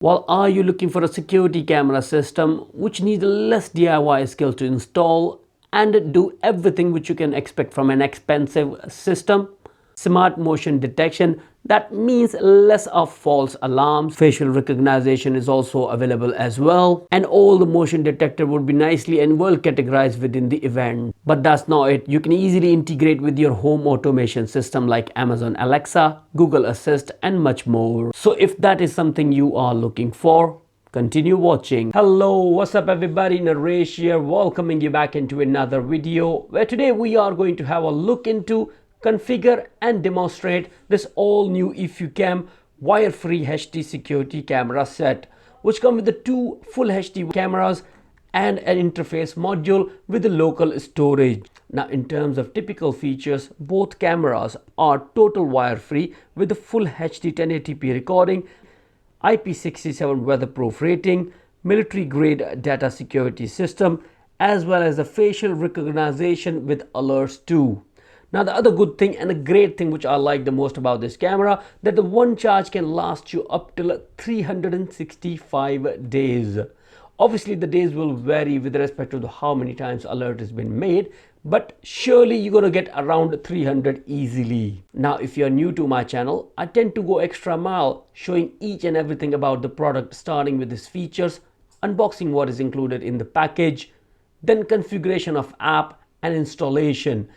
Well, are you looking for a security camera system which needs less DIY skill to install and do everything which you can expect from an expensive system? Smart motion detection, that means less of false alarms. Facial recognition is also available as well, and all the motion detector would be nicely and well categorized within the event. But that's not it. You can easily integrate with your home automation system like Amazon Alexa, Google Assist, and much more. So if that is something you are looking for, continue watching. Hello, what's up everybody, Naresh here, welcoming you back into another video where today we are going to have a look into, configure and demonstrate this all new EfuCam wire-free HD security camera set, which come with the two full HD cameras and an interface module with the local storage. Now in terms of typical features, both cameras are total wire-free with the full HD 1080p recording, IP67 weatherproof rating, military grade data security system, as well as the facial recognition with alerts too. Now the other good thing and the great thing which I like the most about this camera, that the one charge can last you up till 365 days. Obviously the days will vary with respect to how many times alert has been made, but surely you're going to get around 300 easily. Now if you're new to my channel, I tend to go extra mile showing each and everything about the product, starting with its features, unboxing what is included in the package, then configuration of app and installation,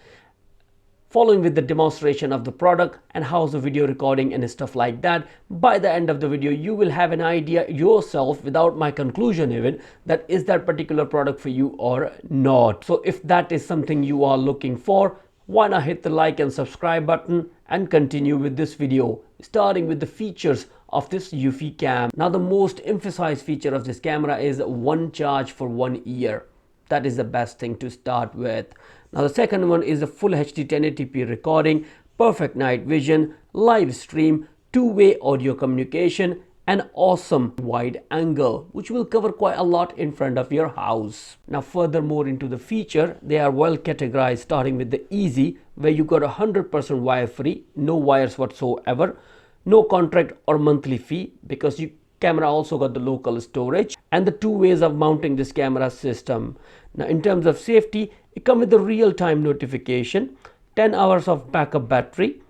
following with the demonstration of the product and how's the video recording and stuff like that. By the end of the video you will have an idea yourself without my conclusion even, that is that particular product for you or not. So if that is something you are looking for, why not hit the like and subscribe button and continue with this video, starting with the features of this EfuCam. Now the most emphasized feature of this camera is one charge for 1 year. That is the best thing to start with. Now the second one is the full HD 1080p recording, perfect night vision, live stream, two-way audio communication, and awesome wide angle, which will cover quite a lot in front of your house. Now furthermore into the feature, they are well categorized, starting with the easy, where you got 100% wire free, no wires whatsoever, no contract or monthly fee, because you camera also got the local storage, and the two ways of mounting this camera system. Now in terms of safety, it comes with the real-time notification, 10 hours of backup battery,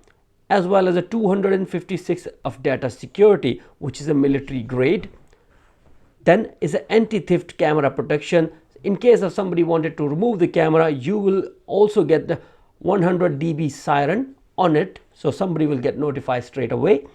as well as a 256 of data security, which is a military grade. Then is an anti-theft camera protection. In case of somebody wanted to remove the camera, you will also get the 100 dB siren on it, so somebody will get notified straight away.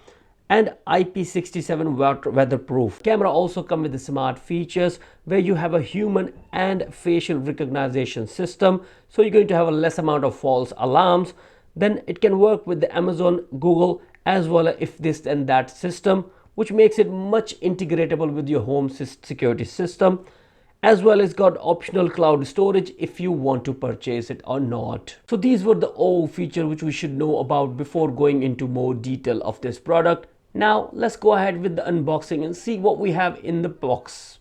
And IP67 weatherproof. Camera also come with the smart features where you have a human and facial recognition system, so you're going to have a less amount of false alarms. Then it can work with the Amazon, Google, as well as if this and that system, which makes it much integratable with your home security system, as well as got optional cloud storage if you want to purchase it or not. So these were the all features which we should know about before going into more detail of this product. Now let's go ahead with the unboxing and see what we have in the box.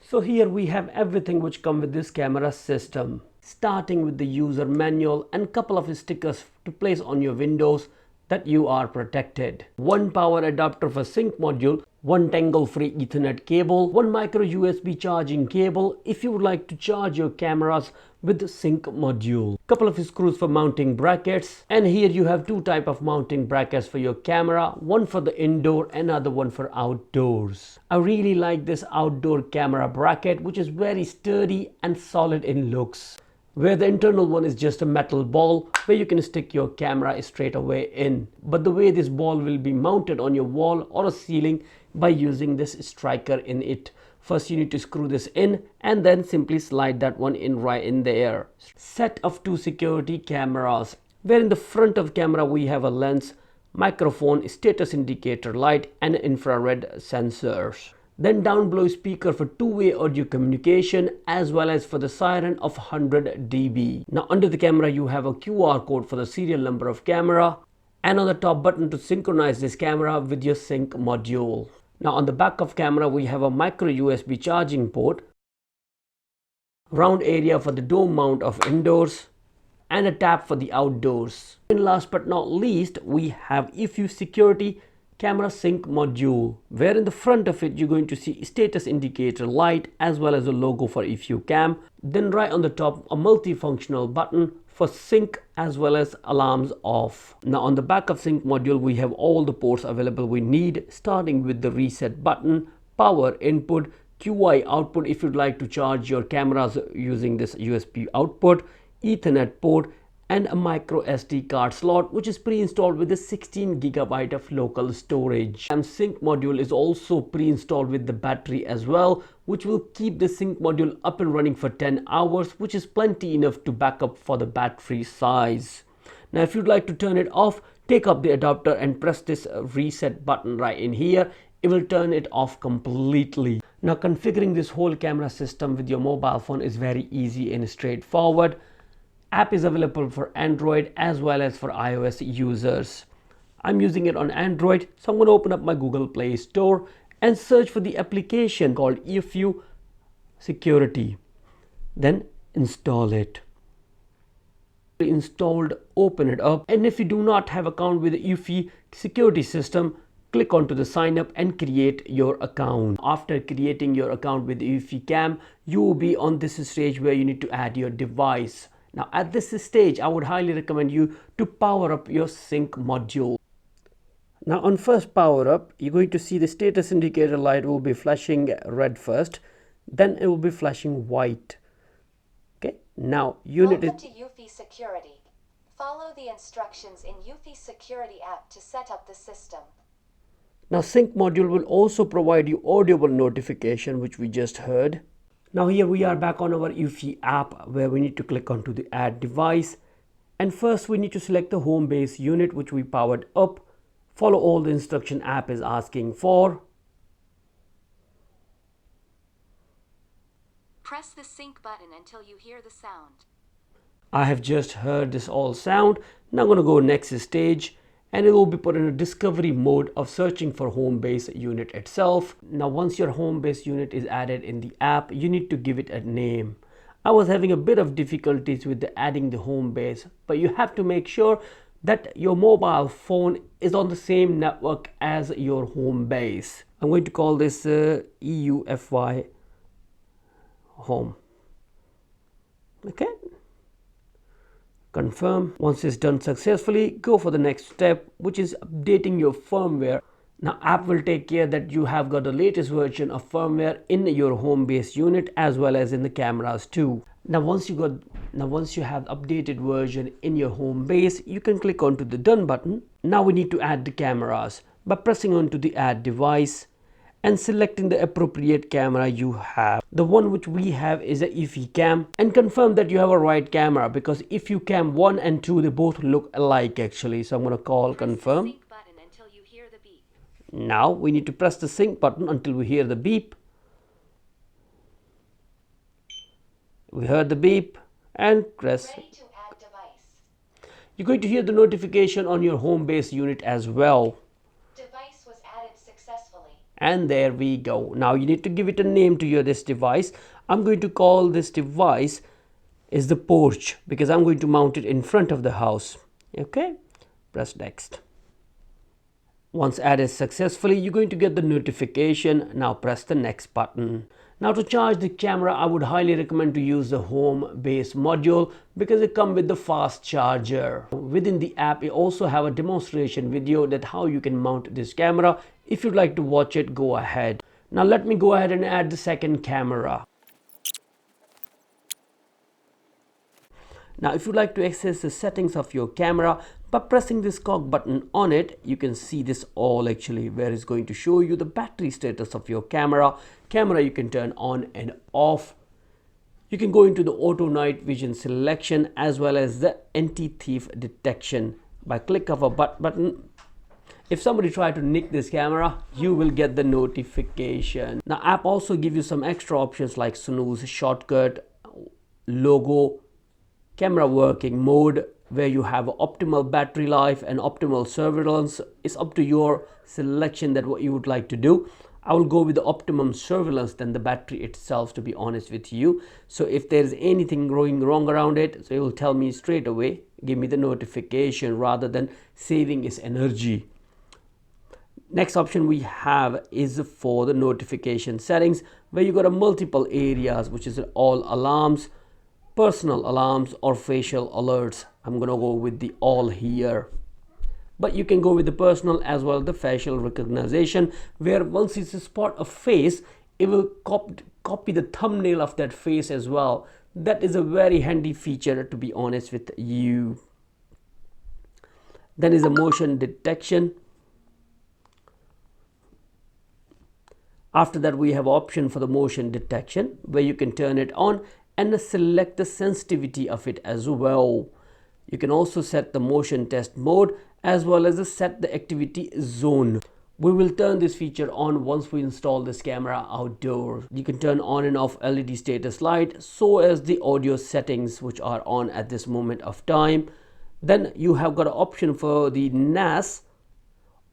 So here we have everything which come with this camera system, starting with the user manual and couple of stickers to place on your windows that you are protected. One power adapter for sync module, one tangle-free Ethernet cable, one micro USB charging cable if you would like to charge your cameras with the sync module, couple of screws for mounting brackets, and here you have two type of mounting brackets for your camera, one for the indoor, another one for outdoors. I really like this outdoor camera bracket, which is very sturdy and solid in looks, where the internal one is just a metal ball where you can stick your camera straight away in. But the way this ball will be mounted on your wall or a ceiling by using this striker in it. First you need to screw this in and then simply slide that one in right in there. Set of two security cameras, where in the front of camera we have a lens, microphone, status indicator light, and infrared sensors. Then down below speaker for two-way audio communication, as well as for the siren of 100 dB. Now under the camera you have a QR code for the serial number of camera, and on the top button to synchronize this camera with your sync module. Now on the back of camera we have a micro USB charging port, round area for the dome mount of indoors, and a tab for the outdoors. And last but not least, we have EfuSecurity camera sync module, where in the front of it you're going to see status indicator light as well as a logo for EFUCAM. Then right on the top a multifunctional button for sync as well as alarms off. Now on the back of sync module we have all the ports available we need, starting with the reset button, power input, QI output if you'd like to charge your cameras using this USB output, Ethernet port, and a micro SD card slot which is pre-installed with the 16 GB of local storage. And sync module is also pre-installed with the battery as well, which will keep the sync module up and running for 10 hours, which is plenty enough to back up for the battery size. Now if you'd like to turn it off, take up the adapter and press this reset button right in here. It will turn it off completely. Now configuring this whole camera system with your mobile phone is very easy and straightforward. App is available for Android as well as for iOS users. I'm using it on Android, so I'm going to open up my Google Play Store and search for the application called EFU Security. Then install it. Installed, open it up, and if you do not have account with the EFU security system, click onto the sign up and create your account. After creating your account with EFUCAM, you will be on this stage where you need to add your device. Now at this stage I would highly recommend you to power up your sync module. Now on first power up, you're going to see the status indicator light will be flashing red first, then it will be flashing white. Okay, now unit Welcome to EFU Security. Follow the instructions in EFU Security app to set up the system. Now sync module will also provide you audible notification, which we just heard. Now here we are back on our EFU app where we need to click onto the add device, and first we need to select the home base unit which we powered up. Follow all the instruction app is asking for. Press the sync button until you hear the sound. I have just heard this all sound. Now I'm going to go next stage, and it will be put in a discovery mode of searching for home base unit itself. Now once your home base unit is added in the app, you need to give it a name. I was having a bit of difficulties with adding the home base, but you have to make sure that your mobile phone is on the same network as your home base. I'm going to call this EUFY home. Okay. Confirm. Once it's done successfully, go for the next step, which is updating your firmware. Now app will take care that you have got the latest version of firmware in your home base unit as well as in the cameras too. Now once you have updated version in your home base, you can click onto the done button. Now we need to add the cameras by pressing onto the add device and selecting the appropriate camera you have. The one which we have is a EFUCAM, and confirm that you have a right camera, because EFUCAM 1 and 2 they both look alike actually. So I'm going to call confirm. Sync button until you hear the beep. Now we need to press the sync button until we hear the beep. We heard the beep and press. Ready to add device. You're going to hear the notification on your home base unit as well. Device was added successfully. And there we go. Now you need to give it a name to this device. I'm going to call this device is the porch, because I'm going to mount it in front of the house. Okay, press next. Once added successfully, you're going to get the notification. Now press the next button. Now to charge the camera, I would highly recommend to use the home base module because it comes with the fast charger. Within the app, you also have a demonstration video that how you can mount this camera. If you'd like to watch it, go ahead. Now let me go ahead and add the second camera. Now if you'd like to access the settings of your camera, by pressing this cog button on it, you can see this all actually, where it's going to show you the battery status of your camera. You can turn on and off. You can go into the auto night vision selection as well as the anti-thief detection. By click of a button, if somebody try to nick this camera, you will get the notification. Now app also give you some extra options like snooze shortcut, logo, camera working mode, where you have optimal battery life and optimal surveillance. It's up to your selection that what you would like to do. I will go with the optimum surveillance than the battery itself, to be honest with you. So if there's anything going wrong around it, so it will tell me straight away, give me the notification rather than saving its energy. Next option we have is for the notification settings, where you got a multiple areas, which is all alarms, personal alarms, or facial alerts. I'm gonna go with the all here, but you can go with the personal as well, the facial recognition, where once you spot a face, it will copy the thumbnail of that face as well. That is a very handy feature, to be honest with you. Then is a motion detection. After that, we have option for the motion detection, where you can turn it on and select the sensitivity of it as well. You can also set the motion test mode as well as set the activity zone. We will turn this feature on once we install this camera outdoors. You can turn on and off LED status light, so as the audio settings, which are on at this moment of time. Then you have got an option for the NAS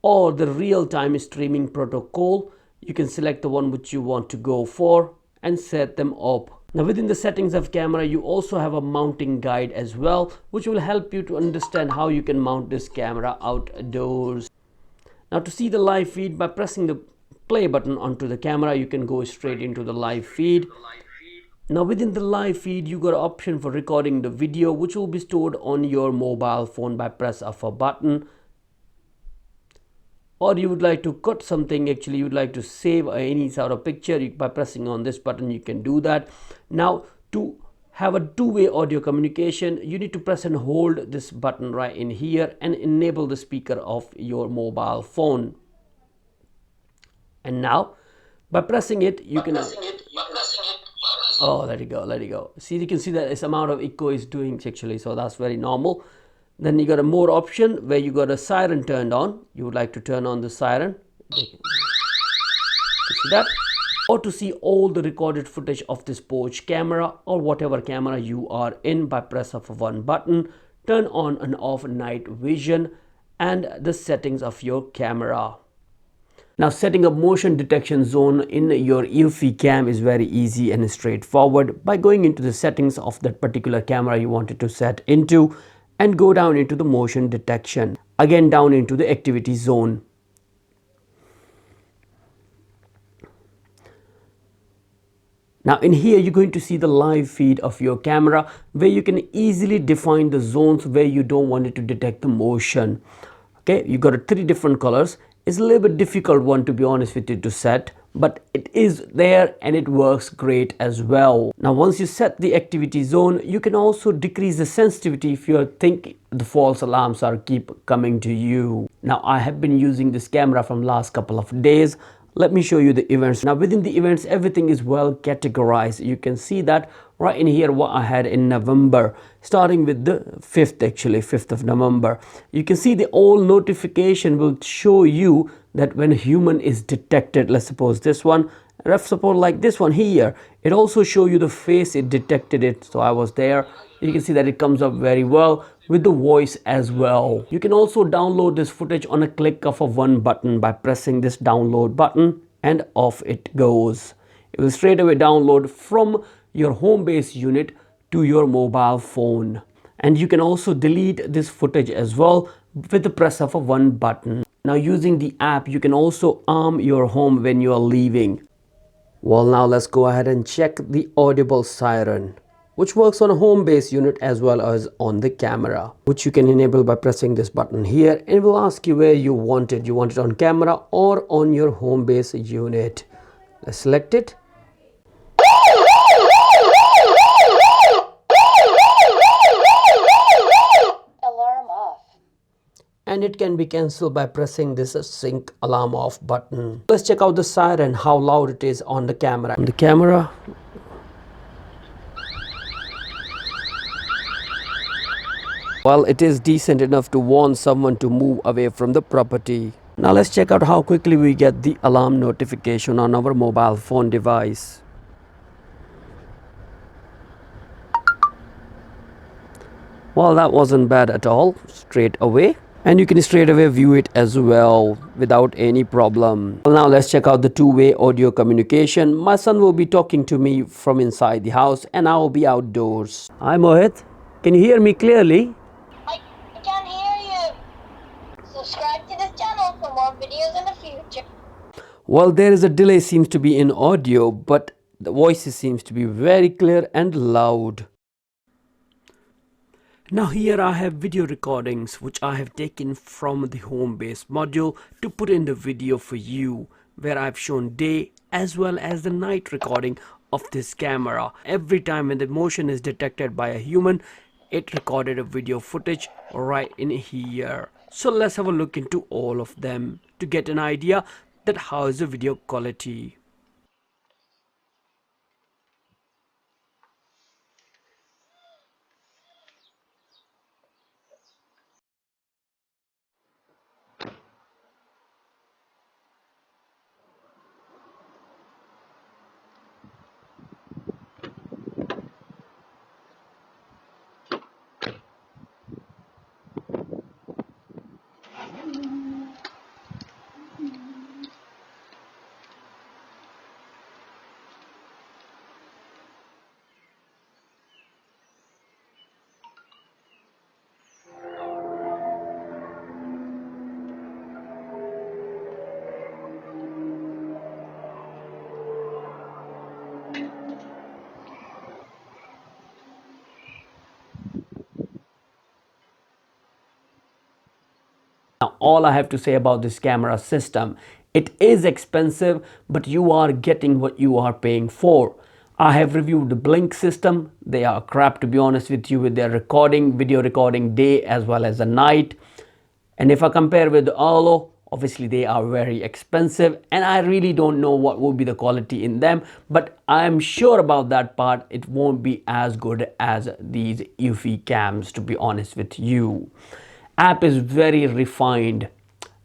or the real-time streaming protocol. You can select the one which you want to go for and set them up. Now within the settings of camera, you also have a mounting guide as well, which will help you to understand how you can mount this camera outdoors. Now to see the live feed, by pressing the play button onto the camera, you can go straight into the live feed. Now within the live feed, you got an option for recording the video, which will be stored on your mobile phone by press of a button. Or you would like to cut something, actually you would like to save any sort of picture, by pressing on this button you can do that. Now to have a two-way audio communication, you need to press and hold this button right in here and enable the speaker of your mobile phone. And now by pressing it, you can oh, let it go. See, you can see that this amount of echo is doing actually, so that's very normal. Then you got a more option where you got a siren turned on. You would like to turn on the siren. You see that? Or to see all the recorded footage of this porch camera or whatever camera you are in, by press of one button. Turn on and off night vision and the settings of your camera. Now setting up motion detection zone in your Eufy cam is very easy and straightforward, by going into the settings of that particular camera you wanted to set into and go down into the motion detection. Again down into the activity zone. Now in here you're going to see the live feed of your camera, where you can easily define the zones where you don't want it to detect the motion. Okay, you got 3 different colors. It's a little bit difficult one, to be honest with you, to set, but it is there and it works great as well. Now once you set the activity zone, you can also decrease the sensitivity if you think the false alarms are keep coming to you. Now I have been using this camera from last couple of days. Let me show you the events. Now within the events, everything is well categorized. You can see that right in here what I had in November, starting with the 5th, actually 5th of November. You can see the all notification will show you that when a human is detected. Let's suppose this one, ref support like this one here, it also show you the face it detected it. So I was there. You can see that it comes up very well with the voice as well. You can also download this footage on a click of a one button by pressing this download button, and off it goes. It will straight away download from your home base unit to your mobile phone. And you can also delete this footage as well with the press of a one button. Now using the app, you can also arm your home when you are leaving. Well, now let's go ahead and check the audible siren, which works on a home base unit as well as on the camera, which you can enable by pressing this button here, and it will ask you where you want it. You want it on camera or on your home base unit. Let's select it. Alarm off. And it can be cancelled by pressing this sync alarm off button. Let's check out the siren, how loud it is on the camera. On the camera, well, it is decent enough to warn someone to move away from the property. Now let's check out how quickly we get the alarm notification on our mobile phone device. Well, that wasn't bad at all, straight away. And you can straight away view it as well without any problem. Well, now let's check out the two-way audio communication. My son will be talking to me from inside the house and I will be outdoors. Hi Mohit, can you hear me clearly? I can hear you. Subscribe to this channel for more videos in the future. Well, there is a delay seems to be in audio, but the voices seems to be very clear and loud. Now here I have video recordings which I have taken from the Homebase module to put in the video for you, where I've shown day as well as the night recording of this camera. Every time when the motion is detected by a human, it recorded a video footage right in here. So let's have a look into all of them to get an idea that how is the video quality. Now, all I have to say about this camera system, it is expensive, but you are getting what you are paying for. I have reviewed the Blink system. They are crap, to be honest with you, with their recording, video recording day as well as the night. And if I compare with the Arlo, obviously they are very expensive and I really don't know what will be the quality in them, but I'm sure about that part, it won't be as good as these Eufy cams, to be honest with you. App is very refined.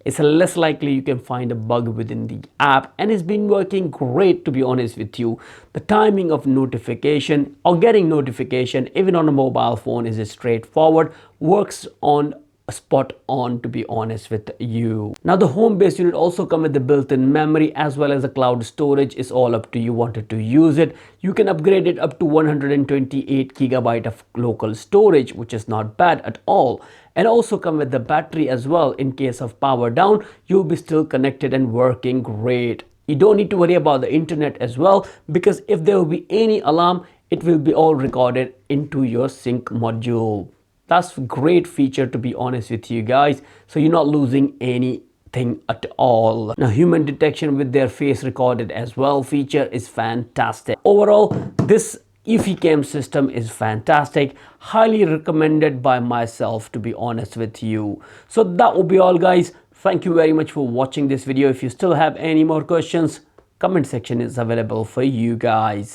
It's less likely you can find a bug within the app, and it's been working great, to be honest with you. The timing of notification or getting notification even on a mobile phone is straightforward, works on spot on, to be honest with you. Now the Homebase unit also come with the built-in memory as well as the cloud storage. Is all up to you wanted to use it. You can upgrade it up to 128 gigabyte of local storage, which is not bad at all, and also come with the battery as well. In case of power down, you'll be still connected and working great. You don't need to worry about the internet as well, because if there will be any alarm, it will be all recorded into your sync module. That's a great feature, to be honest with you guys, so you're not losing anything at all. Now human detection with their face recorded as well feature is fantastic. Overall, this Eufy cam system is fantastic, highly recommended by myself, to be honest with you. So that will be all, guys. Thank you very much for watching this video. If you still have any more questions, comment section is available for you guys.